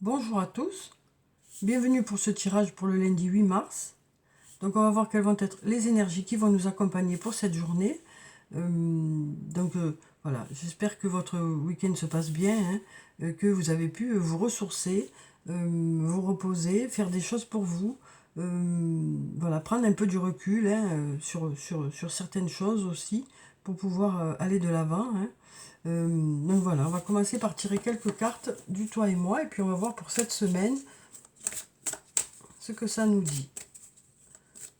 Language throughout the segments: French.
Bonjour à tous, bienvenue pour ce tirage pour le lundi 8 mars. Donc on va voir quelles vont être les énergies qui vont nous accompagner pour cette journée. Voilà, j'espère que votre week-end se passe bien, hein, que vous avez pu vous ressourcer, vous reposer, faire des choses pour vous. Voilà, prendre un peu du recul, hein, sur certaines choses aussi pour pouvoir aller de l'avant, hein. Donc voilà, on va commencer par tirer quelques cartes du toi et moi, et puis on va voir pour cette semaine ce que ça nous dit.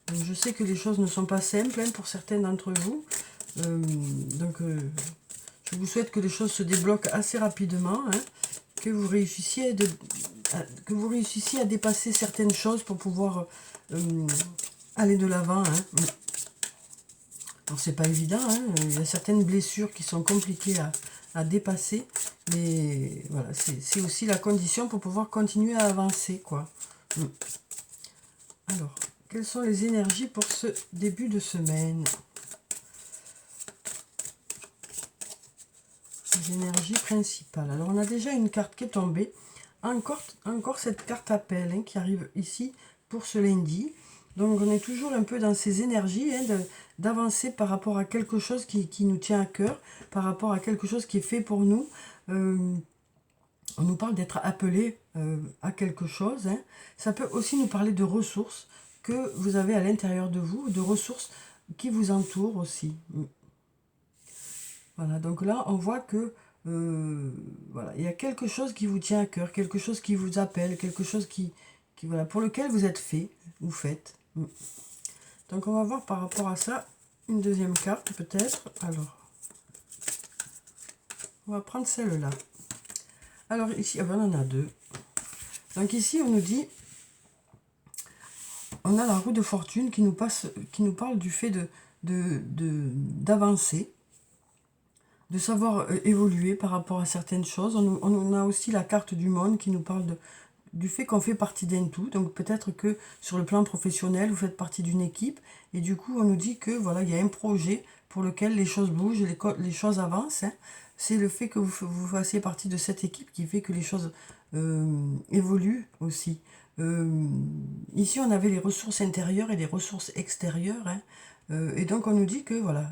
Donc je sais que les choses ne sont pas simples, hein, pour certains d'entre vous. Euh, je vous souhaite que les choses se débloquent assez rapidement, hein, que vous réussissiez à dépasser certaines choses pour pouvoir aller de l'avant, hein. Alors c'est pas évident, hein, il y a certaines blessures qui sont compliquées à dépasser, mais voilà, c'est aussi la condition pour pouvoir continuer à avancer, quoi. Alors, quelles sont les énergies pour ce début de semaine? Les énergies principales. Alors, on a déjà une carte qui est tombée. Encore cette carte appel, hein, qui arrive ici pour ce lundi. Donc, on est toujours un peu dans ces énergies, hein, d'avancer par rapport à quelque chose qui nous tient à cœur, par rapport à quelque chose qui est fait pour nous. On nous parle d'être appelé à quelque chose, hein. Ça peut aussi nous parler de ressources que vous avez à l'intérieur de vous, de ressources qui vous entourent aussi. Voilà, donc là, on voit que voilà, il y a quelque chose qui vous tient à cœur, quelque chose qui vous appelle, quelque chose voilà, pour lequel vous êtes fait, ou faites. Donc on va voir par rapport à ça une deuxième carte peut-être. Alors, on va prendre celle-là. Alors ici, on en a deux. Donc ici, on nous dit, on a la roue de fortune qui nous parle du fait d'avancer, de savoir évoluer par rapport à certaines choses. On a aussi la carte du monde qui nous parle du fait qu'on fait partie d'un tout. Donc peut-être que sur le plan professionnel, vous faites partie d'une équipe, et du coup on nous dit que voilà, il y a un projet pour lequel les choses bougent, les choses avancent, hein. C'est le fait que vous fassiez partie de cette équipe qui fait que les choses évoluent aussi. Ici on avait les ressources intérieures et les ressources extérieures, hein. Et donc on nous dit que voilà,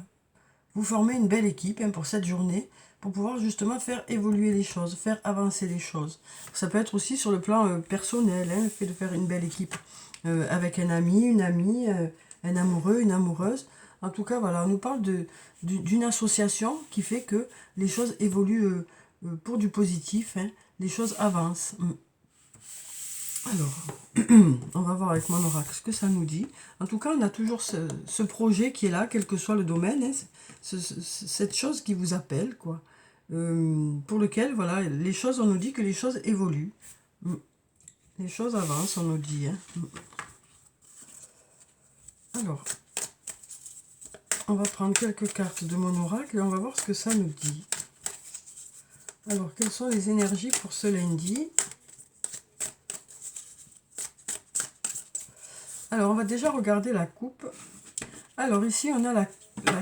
vous formez une belle équipe, hein, pour cette journée, pour pouvoir justement faire évoluer les choses, faire avancer les choses. Ça peut être aussi sur le plan personnel, hein, le fait de faire une belle équipe avec un ami, une amie, un amoureux, une amoureuse. En tout cas, voilà, on nous parle d'une association qui fait que les choses évoluent pour du positif, hein, les choses avancent. Alors, on va voir avec mon oracle ce que ça nous dit. En tout cas, on a toujours ce projet qui est là, quel que soit le domaine, hein, cette chose qui vous appelle, quoi. Pour lequel, voilà, les choses, on nous dit que les choses évoluent. Les choses avancent, on nous dit, hein. Alors, on va prendre quelques cartes de mon oracle et on va voir ce que ça nous dit. Alors, quelles sont les énergies pour ce lundi? Alors, on va déjà regarder la coupe. Alors, ici, on a la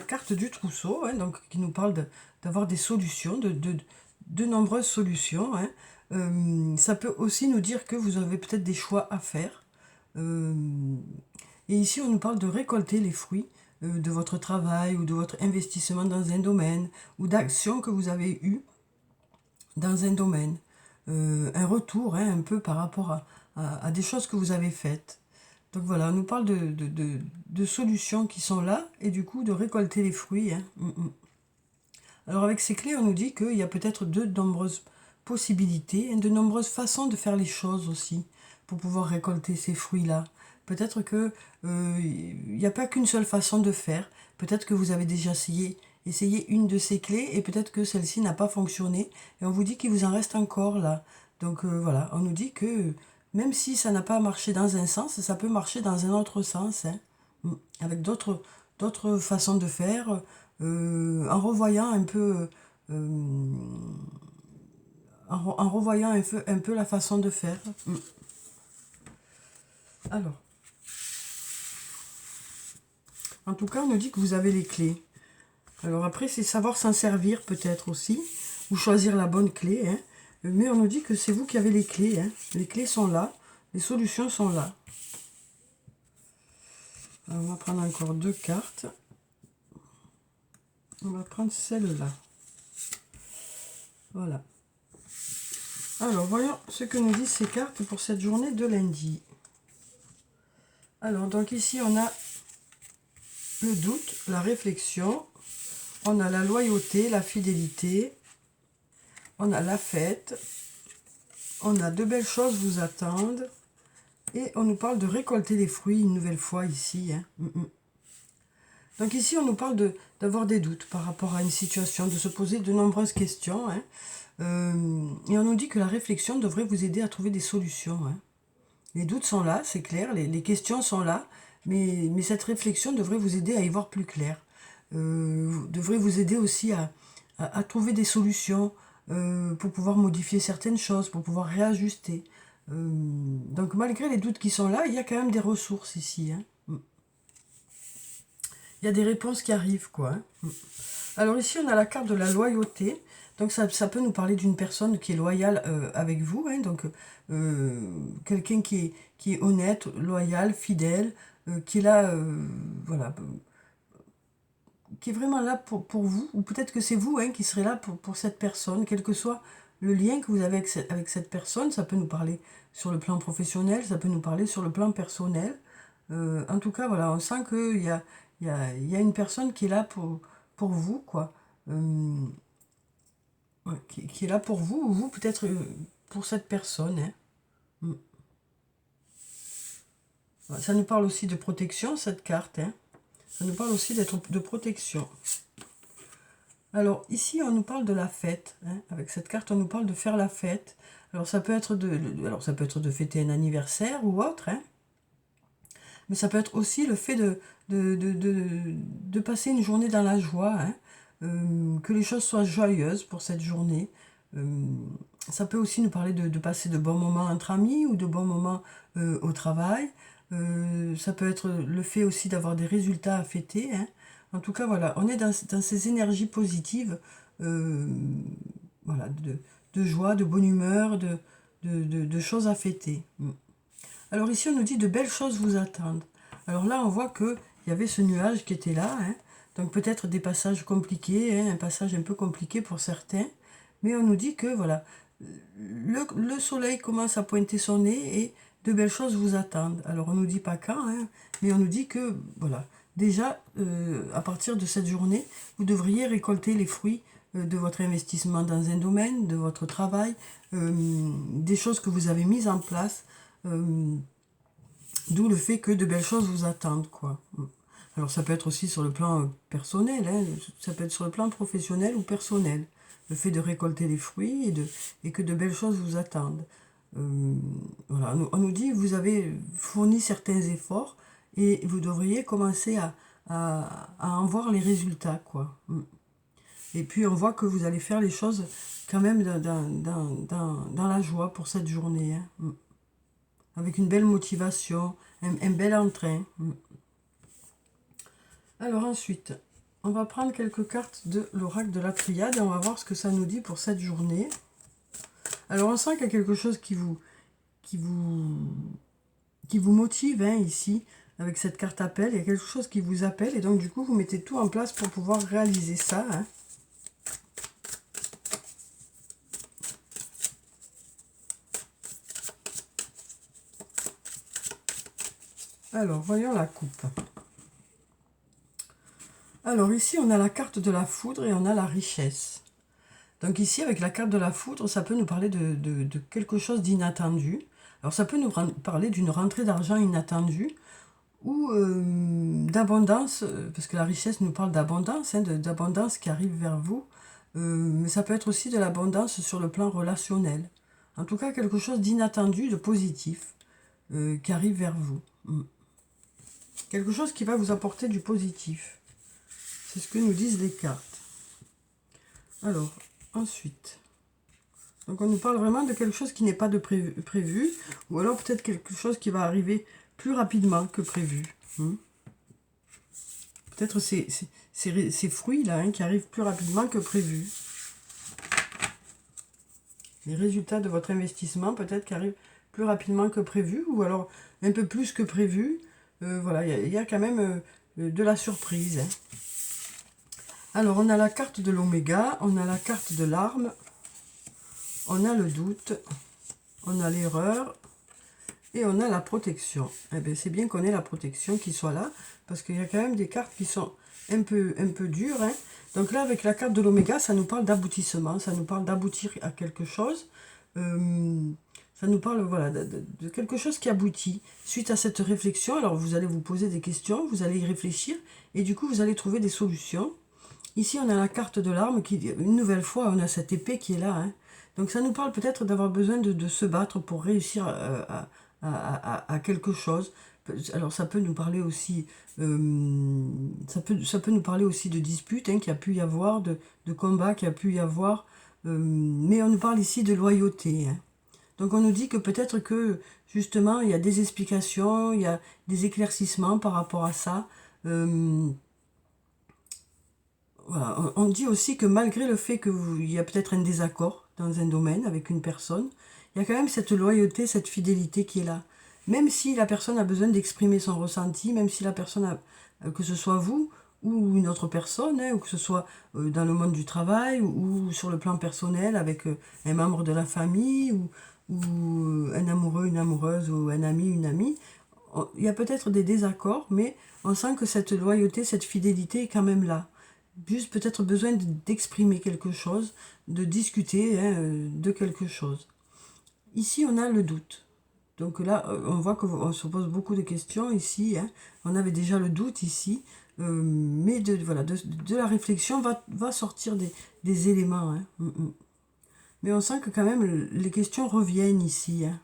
carte du trousseau, hein, donc, qui nous parle d'avoir des solutions, de nombreuses solutions, hein. Ça peut aussi nous dire que vous avez peut-être des choix à faire. Et ici, on nous parle de récolter les fruits de votre travail ou de votre investissement dans un domaine, ou d'actions que vous avez eues dans un domaine. Un retour, hein, un peu par rapport à des choses que vous avez faites. Donc voilà, on nous parle de solutions qui sont là, et du coup de récolter les fruits, hein. Alors avec ces clés, on nous dit qu'il y a peut-être de nombreuses possibilités, et de nombreuses façons de faire les choses aussi, pour pouvoir récolter ces fruits-là. Peut-être que il n'y a pas qu'une seule façon de faire. Peut-être que vous avez déjà essayé une de ces clés, et peut-être que celle-ci n'a pas fonctionné, et on vous dit qu'il vous en reste encore là. Donc voilà, on nous dit que même si ça n'a pas marché dans un sens, ça peut marcher dans un autre sens, hein. Avec d'autres façons de faire, en revoyant un peu, en revoyant un peu la façon de faire. Alors, en tout cas, on nous dit que vous avez les clés. Alors après, c'est savoir s'en servir peut-être aussi, ou choisir la bonne clé, hein. mais on nous dit que c'est vous qui avez les clés, hein. Les clés sont là, les solutions sont là. Alors, on va prendre encore 2 cartes. On va prendre celle-là. Voilà. Alors, voyons ce que nous disent ces cartes pour cette journée de lundi. Alors, donc ici, on a le doute, la réflexion, on a la loyauté, la fidélité, on a la fête, on a de belles choses vous attendent, et on nous parle de récolter les fruits une nouvelle fois ici. Hein. Donc ici, on nous parle d'avoir des doutes par rapport à une situation, de se poser de nombreuses questions. Hein. Et on nous dit que la réflexion devrait vous aider à trouver des solutions. Hein. Les doutes sont là, c'est clair, les questions sont là, mais cette réflexion devrait vous aider à y voir plus clair. Devrait vous aider aussi à trouver des solutions pour pouvoir modifier certaines choses, pour pouvoir réajuster. Donc malgré les doutes qui sont là, il y a quand même des ressources ici. Hein. Il y a des réponses qui arrivent, quoi. Hein. Alors ici, on a la carte de la loyauté. Donc ça peut nous parler d'une personne qui est loyale avec vous. Hein. Donc quelqu'un qui est honnête, loyal, fidèle, qui est là, voilà, qui est vraiment là pour vous. Ou peut-être que c'est vous hein, qui serez là pour cette personne, quel que soit le lien que vous avez avec cette personne. Ça peut nous parler sur le plan professionnel, ça peut nous parler sur le plan personnel. En tout cas, voilà, on sent qu'il y a une personne qui est là pour vous, quoi. Ouais, qui est là pour vous, ou vous peut-être pour cette personne. Hein. Ça nous parle aussi de protection, cette carte. Hein. Ça nous parle aussi de protection. Alors, ici, on nous parle de la fête. Hein. Avec cette carte, on nous parle de faire la fête. Alors, ça peut être de fêter un anniversaire ou autre. Hein. Mais ça peut être aussi le fait de passer une journée dans la joie. Hein. Que les choses soient joyeuses pour cette journée. Ça peut aussi nous parler de passer de bons moments entre amis ou de bons moments au travail. Ça peut être le fait aussi d'avoir des résultats à fêter. Hein. En tout cas, voilà, on est dans ces énergies positives, voilà, de joie, de bonne humeur, de choses à fêter. Alors ici, on nous dit de belles choses vous attendent. Alors là, on voit qu'il y avait ce nuage qui était là. Hein. Donc peut-être des passages compliqués, hein, un passage un peu compliqué pour certains. Mais on nous dit que voilà, le soleil commence à pointer son nez et de belles choses vous attendent. Alors on ne nous dit pas quand, hein, mais on nous dit que voilà, déjà à partir de cette journée, vous devriez récolter les fruits de votre investissement dans un domaine, de votre travail, des choses que vous avez mises en place. D'où le fait que de belles choses vous attendent, quoi. Alors ça peut être aussi sur le plan personnel, hein, ça peut être sur le plan professionnel ou personnel. Le fait de récolter les fruits et que de belles choses vous attendent. Voilà, on nous dit vous avez fourni certains efforts et vous devriez commencer à en voir les résultats, quoi. Et puis on voit que vous allez faire les choses quand même dans la joie pour cette journée. Hein. Avec une belle motivation, un bel entrain. Alors ensuite, on va prendre quelques cartes de l'oracle de la Triade et on va voir ce que ça nous dit pour cette journée. Alors on sent qu'il y a quelque chose qui vous motive hein, ici, avec cette carte appel. Il y a quelque chose qui vous appelle et donc du coup vous mettez tout en place pour pouvoir réaliser ça. Hein. Alors, voyons la coupe. Alors ici, on a la carte de la foudre et on a la richesse. Donc ici, avec la carte de la foudre, ça peut nous parler de quelque chose d'inattendu. Alors ça peut nous parler d'une rentrée d'argent inattendue ou d'abondance, parce que la richesse nous parle d'abondance, hein, d'abondance qui arrive vers vous. Mais ça peut être aussi de l'abondance sur le plan relationnel. En tout cas, quelque chose d'inattendu, de positif, qui arrive vers vous. Quelque chose qui va vous apporter du positif. C'est ce que nous disent les cartes. Alors, ensuite. Donc on nous parle vraiment de quelque chose qui n'est pas de prévu. Ou alors peut-être quelque chose qui va arriver plus rapidement que prévu. Peut-être ces fruits-là hein, qui arrivent plus rapidement que prévu. Les résultats de votre investissement peut-être qui arrivent plus rapidement que prévu, ou alors un peu plus que prévu. Voilà, il y a quand même de la surprise, hein. Alors, on a la carte de l'oméga, on a la carte de l'arme, on a le doute, on a l'erreur, et on a la protection. Eh bien, c'est bien qu'on ait la protection qui soit là, parce qu'il y a quand même des cartes qui sont un peu dures, hein. Donc là, avec la carte de l'oméga, ça nous parle d'aboutissement, ça nous parle d'aboutir à quelque chose. Ça nous parle, voilà, de quelque chose qui aboutit. Suite à cette réflexion, alors vous allez vous poser des questions, vous allez y réfléchir, et du coup, vous allez trouver des solutions. Ici, on a la carte de l'arme, qui, une nouvelle fois, on a cette épée qui est là, hein. Donc ça nous parle peut-être d'avoir besoin de se battre pour réussir à quelque chose. Alors ça peut nous parler aussi, ça peut nous parler aussi de disputes, hein, qu'il y a pu y avoir, de combats qu'il y a pu y avoir, mais on nous parle ici de loyauté, hein. Donc on nous dit que peut-être que justement il y a des explications, il y a des éclaircissements par rapport à ça. Voilà. On dit aussi que malgré le fait qu'il y a peut-être un désaccord dans un domaine avec une personne, il y a quand même cette loyauté, cette fidélité qui est là. Même si la personne a besoin d'exprimer son ressenti, même si la personne a, que ce soit vous ou une autre personne, hein, ou que ce soit dans le monde du travail ou sur le plan personnel avec un membre de la famille ou un amoureux, une amoureuse ou un ami, une amie, il y a peut-être des désaccords, mais on sent que cette loyauté, cette fidélité est quand même là. Juste peut-être besoin d'exprimer quelque chose, de discuter, hein, de quelque chose. Ici, on a le doute. Donc là, on voit qu'on se pose beaucoup de questions ici, hein. On avait déjà le doute ici, mais voilà, de la réflexion va sortir des éléments, hein. Mais on sent que quand même les questions reviennent ici, hein.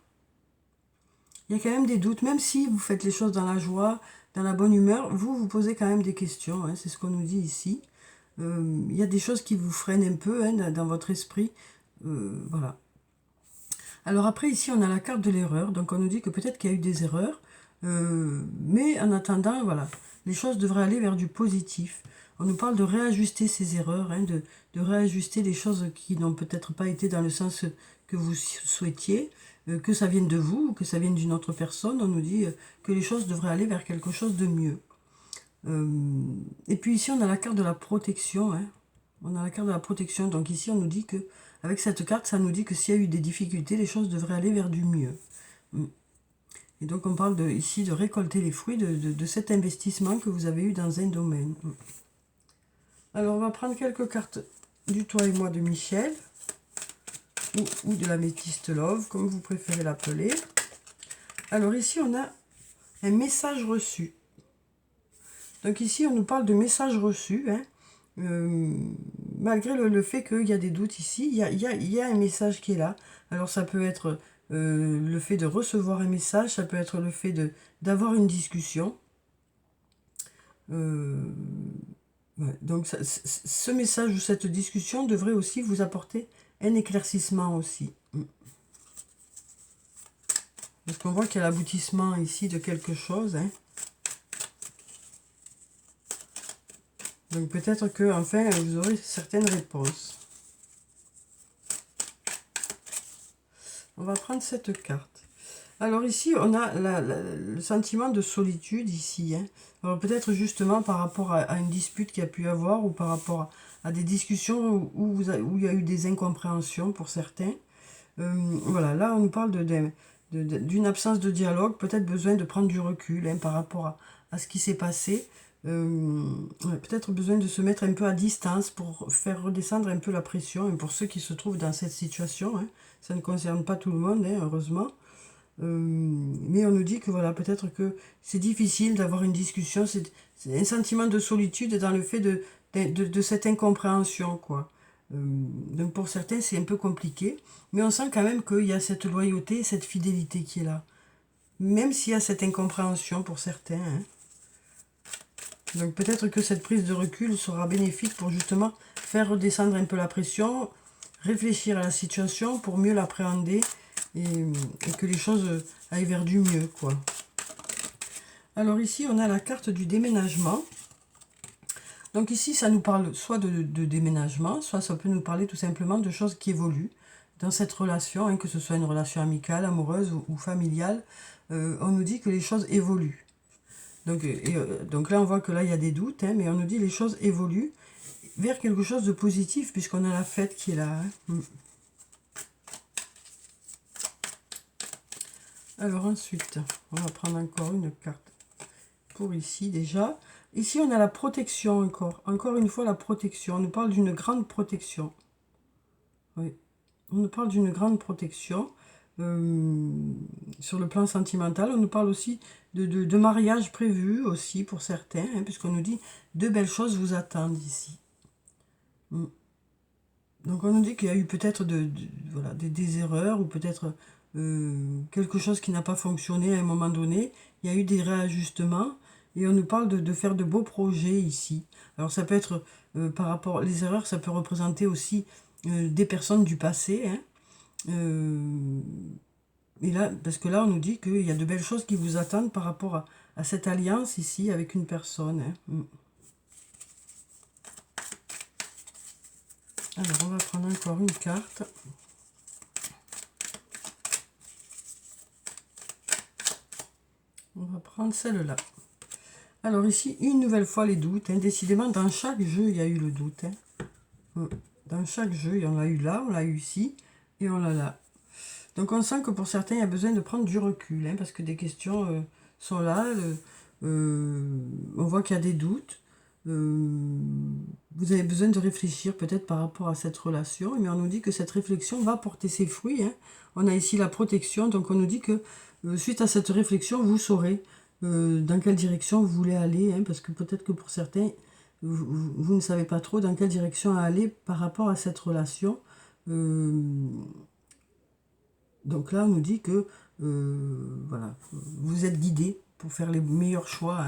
Il y a quand même des doutes, même si vous faites les choses dans la joie, dans la bonne humeur, vous posez quand même des questions, hein. C'est ce qu'on nous dit ici. Il y a des choses qui vous freinent un peu, hein, dans votre esprit. Voilà. Alors après, ici, on a la carte de l'erreur. Donc on nous dit que peut-être qu'il y a eu des erreurs. Mais en attendant, voilà, les choses devraient aller vers du positif. On nous parle de réajuster ces erreurs, hein, de réajuster les choses qui n'ont peut-être pas été dans le sens que vous souhaitiez, que ça vienne de vous ou que ça vienne d'une autre personne. On nous dit que les choses devraient aller vers quelque chose de mieux. Et puis ici, on a la carte de la protection, hein. On a la carte de la protection. Donc ici, on nous dit que, avec cette carte, ça nous dit que s'il y a eu des difficultés, les choses devraient aller vers du mieux. Et donc, on parle ici de récolter les fruits de cet investissement que vous avez eu dans un domaine. Alors, on va prendre quelques cartes du Toi et moi de Michel, ou de la Métiste Love, comme vous préférez l'appeler. Alors ici, on a un message reçu. Donc ici, on nous parle de message reçu, hein. Malgré le fait qu'il y a des doutes ici, il y a un message qui est là. Alors ça peut être le fait de recevoir un message, ça peut être le fait d'avoir une discussion. Ouais, donc ce message ou cette discussion devrait aussi vous apporter un éclaircissement aussi. Parce qu'on voit qu'il y a l'aboutissement ici de quelque chose, hein. Donc peut-être que enfin vous aurez certaines réponses. On va prendre cette carte. Alors ici, on a le sentiment de solitude ici, hein. Alors peut-être justement par rapport à une dispute qu'il y a pu avoir ou par rapport à des discussions où il y a eu des incompréhensions pour certains. Voilà, là on nous parle d'une absence de dialogue, peut-être besoin de prendre du recul, hein, par rapport à ce qui s'est passé. Peut-être besoin de se mettre un peu à distance pour faire redescendre un peu la pression, et pour ceux qui se trouvent dans cette situation, hein. Ça ne concerne pas tout le monde, hein, heureusement. Mais on nous dit que voilà, peut-être que c'est difficile d'avoir une discussion, c'est un sentiment de solitude dans le fait de cette incompréhension, quoi. Donc pour certains, c'est un peu compliqué, mais on sent quand même qu'il y a cette loyauté, cette fidélité qui est là. Même s'il y a cette incompréhension pour certains, hein. Donc peut-être que cette prise de recul sera bénéfique pour justement faire redescendre un peu la pression, réfléchir à la situation pour mieux l'appréhender et que les choses aillent vers du mieux, quoi. Alors ici, on a la carte du déménagement. Donc ici, ça nous parle soit de déménagement, soit ça peut nous parler tout simplement de choses qui évoluent, dans cette relation, hein, que ce soit une relation amicale, amoureuse ou familiale, on nous dit que les choses évoluent. Donc là, on voit que là, il y a des doutes, hein, mais on nous dit que les choses évoluent vers quelque chose de positif, puisqu'on a la fête qui est là. Hein. Alors ensuite, on va prendre encore une carte pour ici déjà. Ici, on a la protection encore. Encore une fois, la protection. On nous parle d'une grande protection. Oui. On nous parle d'une grande protection sur le plan sentimental. On nous parle aussi de mariage prévu aussi pour certains, hein, puisqu'on nous dit de belles choses vous attendent ici. Donc on nous dit qu'il y a eu peut-être voilà, des erreurs ou peut-être quelque chose qui n'a pas fonctionné à un moment donné. Il y a eu des réajustements et on nous parle de faire de beaux projets ici. Alors ça peut être par rapport... Les erreurs, ça peut représenter aussi des personnes du passé. Hein. Et là, parce que là, on nous dit qu'il y a de belles choses qui vous attendent par rapport à cette alliance ici avec une personne. Hein. Alors, on va prendre encore une carte. On va prendre celle-là. Alors ici, une nouvelle fois, les doutes. Hein. Décidément, dans chaque jeu, il y a eu le doute. Hein. Dans chaque jeu, on l'a eu là, on l'a eu ici, et on l'a là. Donc on sent que pour certains, il y a besoin de prendre du recul, hein, parce que des questions sont là. On voit qu'il y a des doutes. Vous avez besoin de réfléchir peut-être par rapport à cette relation, mais on nous dit que cette réflexion va porter ses fruits. Hein. On a ici la protection, donc on nous dit que suite à cette réflexion, vous saurez dans quelle direction vous voulez aller, hein, parce que peut-être que pour certains, vous ne savez pas trop dans quelle direction aller par rapport à cette relation. Donc là, on nous dit que voilà, vous êtes guidé pour faire les meilleurs choix.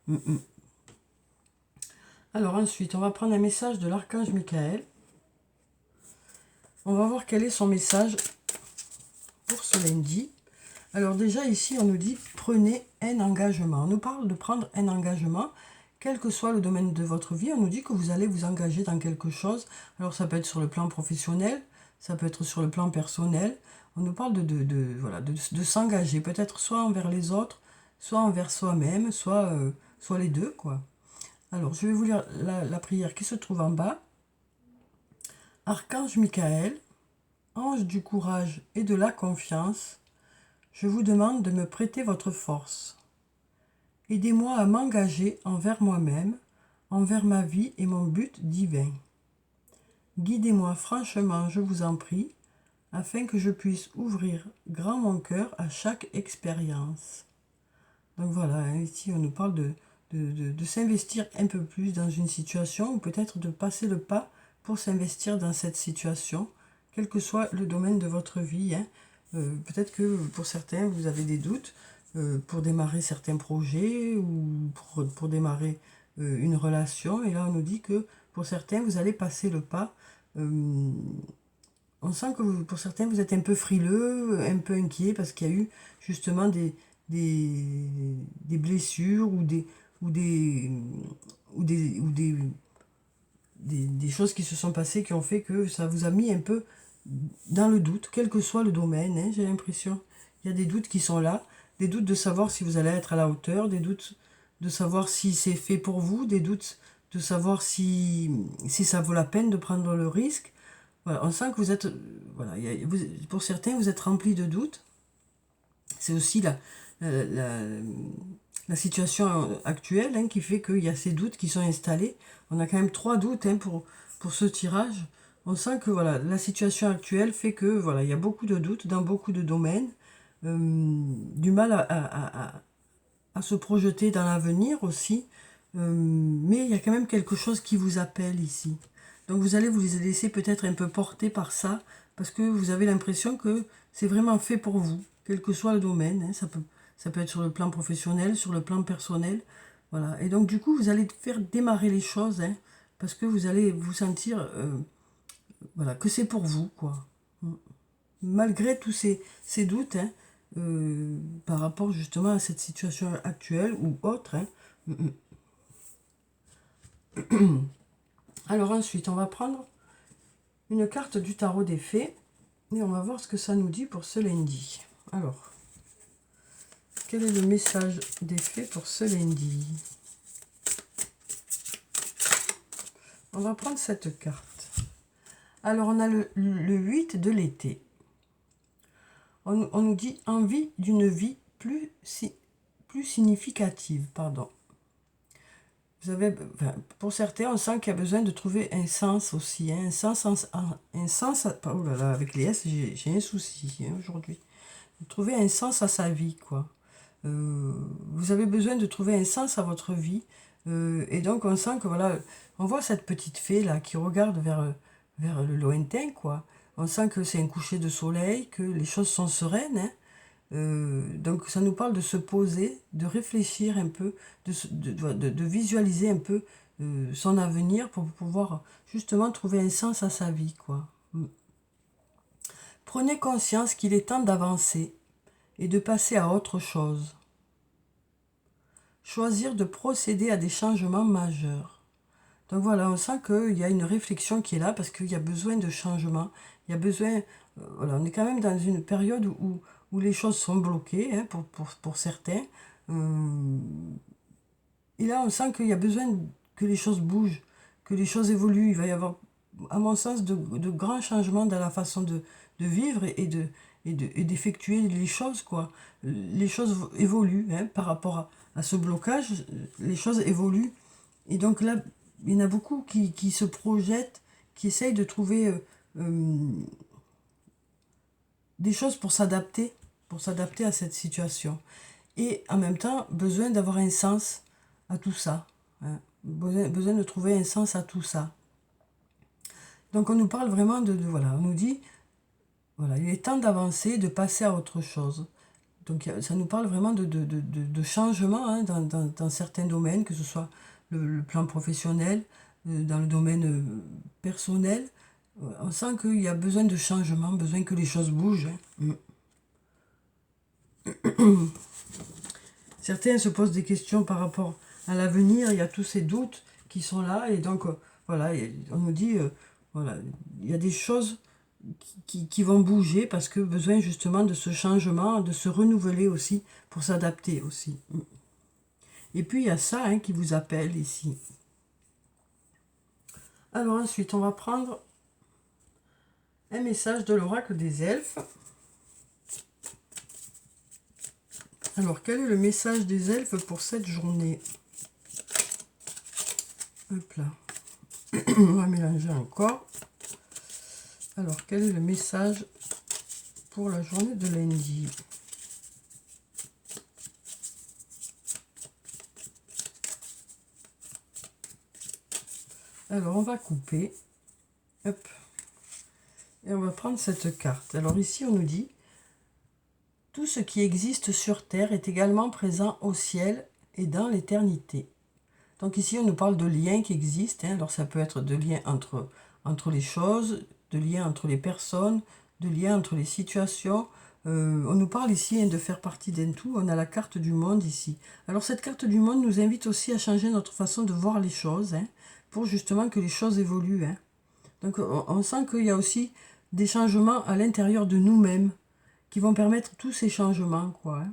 Hein. Alors ensuite, on va prendre un message de l'archange Michael. On va voir quel est son message pour ce lundi. Alors déjà ici, on nous dit prenez un engagement. On nous parle de prendre un engagement, quel que soit le domaine de votre vie. On nous dit que vous allez vous engager dans quelque chose. Alors ça peut être sur le plan professionnel, ça peut être sur le plan personnel. On nous parle voilà, de s'engager, peut-être soit envers les autres, soit envers soi-même, soit les deux, quoi. Alors, je vais vous lire la prière qui se trouve en bas. Archange Michael, ange du courage et de la confiance, je vous demande de me prêter votre force. Aidez-moi à m'engager envers moi-même, envers ma vie et mon but divin. Guidez-moi franchement, je vous en prie, afin que je puisse ouvrir grand mon cœur à chaque expérience. Donc voilà, ici on nous parle de s'investir un peu plus dans une situation ou peut-être de passer le pas pour s'investir dans cette situation, quel que soit le domaine de votre vie. Hein. Peut-être que pour certains, vous avez des doutes pour démarrer certains projets ou pour démarrer une relation. Et là, on nous dit que pour certains, vous allez passer le pas. On sent que pour certains, vous êtes un peu frileux, un peu inquiet parce qu'il y a eu justement des blessures ou des choses qui se sont passées qui ont fait que ça vous a mis un peu dans le doute, quel que soit le domaine, hein, j'ai l'impression. Il y a des doutes qui sont là, des doutes de savoir si vous allez être à la hauteur, des doutes de savoir si c'est fait pour vous, des doutes de savoir si ça vaut la peine de prendre le risque. Voilà, on sent que vous êtes, voilà, pour certains, vous êtes rempli de doutes. C'est aussi la situation actuelle hein, qui fait qu'il y a ces doutes qui sont installés. On a quand même 3 doutes hein, pour ce tirage. On sent que voilà, la situation actuelle fait que voilà, il y a beaucoup de doutes dans beaucoup de domaines, du mal à se projeter dans l'avenir aussi, mais il y a quand même quelque chose qui vous appelle ici. Donc vous allez vous laisser peut-être un peu porter par ça, parce que vous avez l'impression que c'est vraiment fait pour vous, quel que soit le domaine. Hein, ça peut être sur le plan professionnel, sur le plan personnel. Voilà. Et donc du coup, vous allez faire démarrer les choses, hein, parce que vous allez vous sentir voilà, que c'est pour vous, quoi. Malgré tous ces doutes, hein, par rapport justement à cette situation actuelle ou autre. Hein. Alors ensuite, on va prendre une carte du tarot des fées. Et on va voir ce que ça nous dit pour ce lundi. Alors, quel est le message des fées pour ce lundi? On va prendre cette carte. Alors, on a le 8 de l'été. On nous dit envie d'une vie plus significative. Pardon. Vous avez, enfin, pour certains, on sent qu'il y a besoin de trouver un sens aussi. Hein, un sens oh là là, avec les S, j'ai un souci hein, aujourd'hui. Trouver un sens à sa vie, quoi. Vous avez besoin de trouver un sens à votre vie. Et donc, on sent que, voilà, on voit cette petite fée, là, qui regarde vers le lointain, quoi. On sent que c'est un coucher de soleil, que les choses sont sereines, hein. Donc ça nous parle de se poser, de réfléchir un peu, de visualiser un peu son avenir pour pouvoir justement trouver un sens à sa vie, quoi. Prenez conscience qu'il est temps d'avancer et de passer à autre chose. Choisir de procéder à des changements majeurs. Donc voilà, on sent qu'il y a une réflexion qui est là parce qu'il y a besoin de changement. Il y a besoin... voilà, on est quand même dans une période où les choses sont bloquées hein, pour certains. Et là, on sent qu'il y a besoin que les choses bougent, que les choses évoluent. Il va y avoir, à mon sens, de grands changements dans la façon de vivre et d'effectuer les choses, quoi. Les choses évoluent hein, par rapport à ce blocage. Les choses évoluent. Et donc là, il y en a beaucoup qui se projettent, qui essayent de trouver des choses pour s'adapter à cette situation. Et en même temps, besoin d'avoir un sens à tout ça. Hein. Besoin de trouver un sens à tout ça. Donc on nous parle vraiment voilà, on nous dit, voilà, il est temps d'avancer, de passer à autre chose. Donc ça nous parle vraiment de changement hein, dans certains domaines, que ce soit le plan professionnel, dans le domaine personnel. On sent qu'il y a besoin de changement, besoin que les choses bougent. Hein. Certains se posent des questions par rapport à l'avenir, il y a tous ces doutes qui sont là, et donc voilà, on nous dit, voilà, il y a des choses qui vont bouger parce que besoin justement de ce changement, de se renouveler aussi, pour s'adapter aussi. Et puis il y a ça hein, qui vous appelle ici. Alors ensuite, on va prendre un message de l'oracle des elfes. Alors, quel est le message des elfes pour cette journée? Hop là. On va mélanger encore. Alors, quel est le message pour la journée de lundi? Alors, on va couper. Hop. Et on va prendre cette carte. Alors ici, on nous dit « Tout ce qui existe sur Terre est également présent au ciel et dans l'éternité. » Donc ici, on nous parle de liens qui existent. Hein. Alors ça peut être de liens entre les choses, de liens entre les personnes, de liens entre les situations. On nous parle ici hein, de faire partie d'un tout. On a la carte du monde ici. Alors cette carte du monde nous invite aussi à changer notre façon de voir les choses, hein, pour justement que les choses évoluent. Hein. Donc on sent qu'il y a aussi des changements à l'intérieur de nous-mêmes qui vont permettre tous ces changements, quoi. Hein.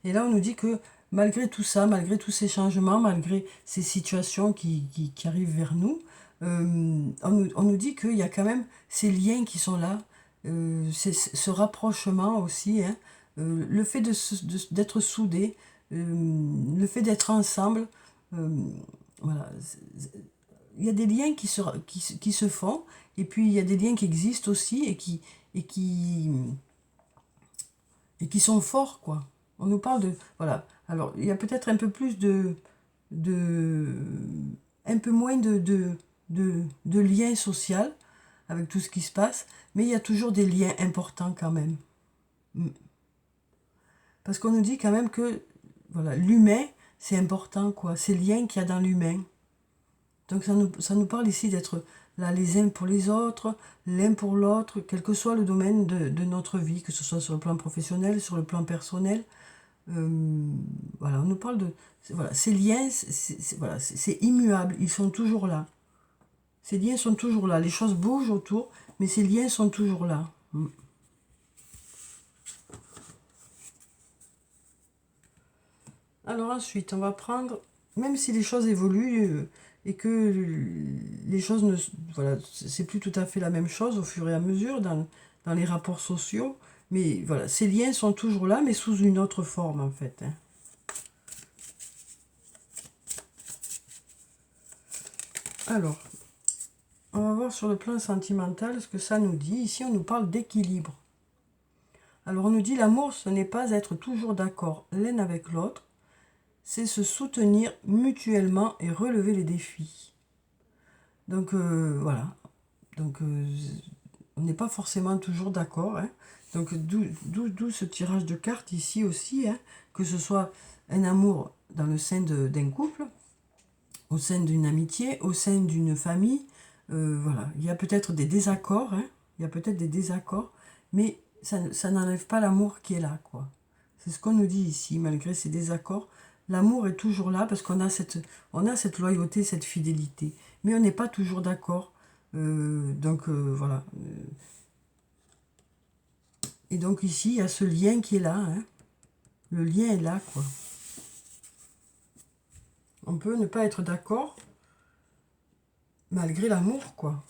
Et là, on nous dit que malgré tout ça, malgré tous ces changements, malgré ces situations qui arrivent vers nous, on nous dit qu'il y a quand même ces liens qui sont là, ce rapprochement aussi, hein, le fait d'être soudés, le fait d'être ensemble, voilà. Il y a des liens qui se font, et puis il y a des liens qui existent aussi, et qui sont forts, quoi. On nous parle de... Voilà. Alors, il y a peut-être un peu plus un peu moins de liens sociaux avec tout ce qui se passe, mais il y a toujours des liens importants quand même. Parce qu'on nous dit quand même que, voilà, l'humain, c'est important, quoi. Ces liens qu'il y a dans l'humain. Donc ça nous parle ici d'être là les uns pour les autres, l'un pour l'autre, quel que soit le domaine de notre vie, que ce soit sur le plan professionnel, sur le plan personnel. Voilà, on nous parle de... Voilà, ces liens, voilà, c'est immuable, ils sont toujours là. Ces liens sont toujours là, les choses bougent autour, mais ces liens sont toujours là. Alors ensuite, on va prendre, même si les choses évoluent et que les choses ne... Voilà, c'est plus tout à fait la même chose au fur et à mesure dans les rapports sociaux. Mais voilà, ces liens sont toujours là, mais sous une autre forme en fait. Hein. Alors, on va voir sur le plan sentimental ce que ça nous dit. Ici, on nous parle d'équilibre. Alors, on nous dit l'amour, ce n'est pas être toujours d'accord l'un avec l'autre, c'est se soutenir mutuellement et relever les défis. Donc, voilà. Donc, on n'est pas forcément toujours d'accord. Hein. Donc, d'où ce tirage de cartes ici aussi, hein, que ce soit un amour dans le sein d'un couple, au sein d'une amitié, au sein d'une famille. Voilà, il y a peut-être des désaccords, hein, il y a peut-être des désaccords, mais ça n'enlève pas l'amour qui est là, quoi. C'est ce qu'on nous dit ici, malgré ces désaccords. L'amour est toujours là parce qu'on a cette loyauté, cette fidélité. Mais on n'est pas toujours d'accord. Donc, voilà. Et donc ici, il y a ce lien qui est là. Hein. Le lien est là, quoi. On peut ne pas être d'accord malgré l'amour, quoi.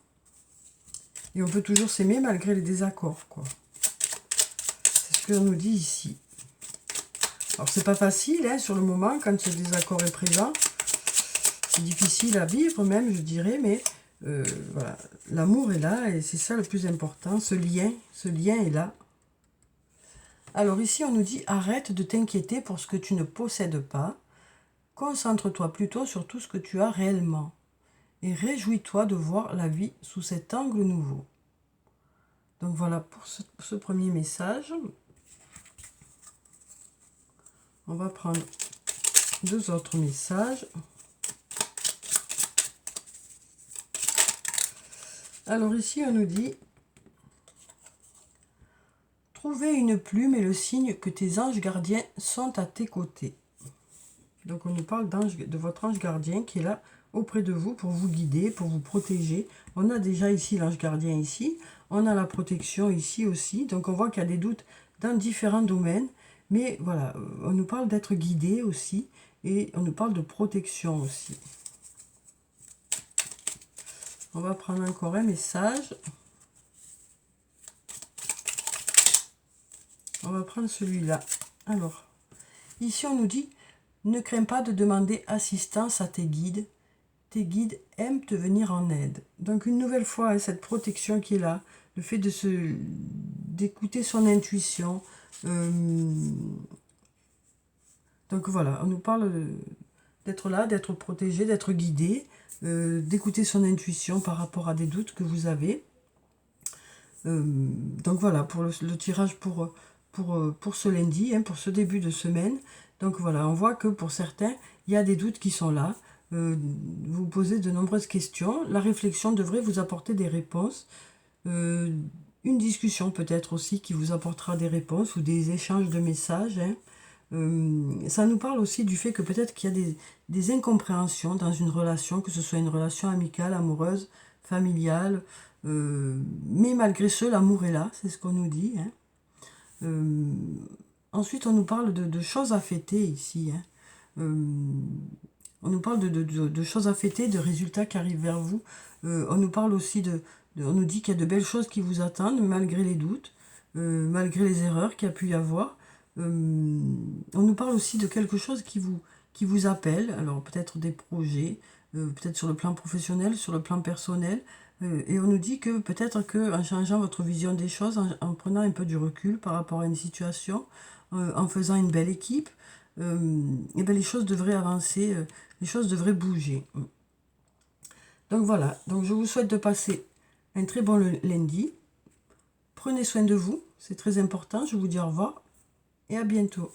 Et on peut toujours s'aimer malgré les désaccords, quoi. C'est ce qu'on nous dit ici. Alors, c'est pas facile, hein, sur le moment, quand ce désaccord est présent. C'est difficile à vivre, même, je dirais, mais voilà. L'amour est là, et c'est ça le plus important. Ce lien est là. Alors, ici, on nous dit, arrête de t'inquiéter pour ce que tu ne possèdes pas. Concentre-toi plutôt sur tout ce que tu as réellement. Et réjouis-toi de voir la vie sous cet angle nouveau. Donc voilà pour ce premier message. On va prendre 2 autres messages. Alors ici, on nous dit « Trouver une plume est le signe que tes anges gardiens sont à tes côtés. » Donc on nous parle de votre ange gardien qui est là auprès de vous pour vous guider, pour vous protéger. On a déjà ici l'ange gardien ici. On a la protection ici aussi. Donc on voit qu'il y a des doutes dans différents domaines. Mais voilà, on nous parle d'être guidé aussi. Et on nous parle de protection aussi. On va prendre encore un message. On va prendre celui-là. Alors, ici on nous dit, ne crains pas de demander assistance à tes guides. Tes guides aiment te venir en aide. Donc une nouvelle fois, hein, cette protection qui est là, le fait d'écouter son intuition. Donc voilà, on nous parle d'être là, d'être protégé, d'être guidé, d'écouter son intuition par rapport à des doutes que vous avez. Donc voilà, pour le tirage pour ce lundi, hein, pour ce début de semaine. Donc voilà, on voit que pour certains, il y a des doutes qui sont là. Vous posez de nombreuses questions. La réflexion devrait vous apporter des réponses. Une discussion peut-être aussi qui vous apportera des réponses ou des échanges de messages. Hein. Ça nous parle aussi du fait que peut-être qu'il y a des incompréhensions dans une relation, que ce soit une relation amicale, amoureuse, familiale. Mais malgré ce, l'amour est là, c'est ce qu'on nous dit. Hein. Ensuite, on nous parle de choses à fêter ici. Hein. On nous parle de choses à fêter, de résultats qui arrivent vers vous. On nous parle aussi on nous dit qu'il y a de belles choses qui vous attendent, malgré les doutes, malgré les erreurs qu'il y a pu y avoir. On nous parle aussi de quelque chose qui vous appelle, alors peut-être des projets, peut-être sur le plan professionnel, sur le plan personnel, et on nous dit que peut-être qu'en changeant votre vision des choses, en prenant un peu du recul par rapport à une situation, en faisant une belle équipe, et bien les choses devraient avancer, les choses devraient bouger. Donc voilà, donc je vous souhaite de passer un très bon lundi. Prenez soin de vous, c'est très important. Je vous dis au revoir et à bientôt.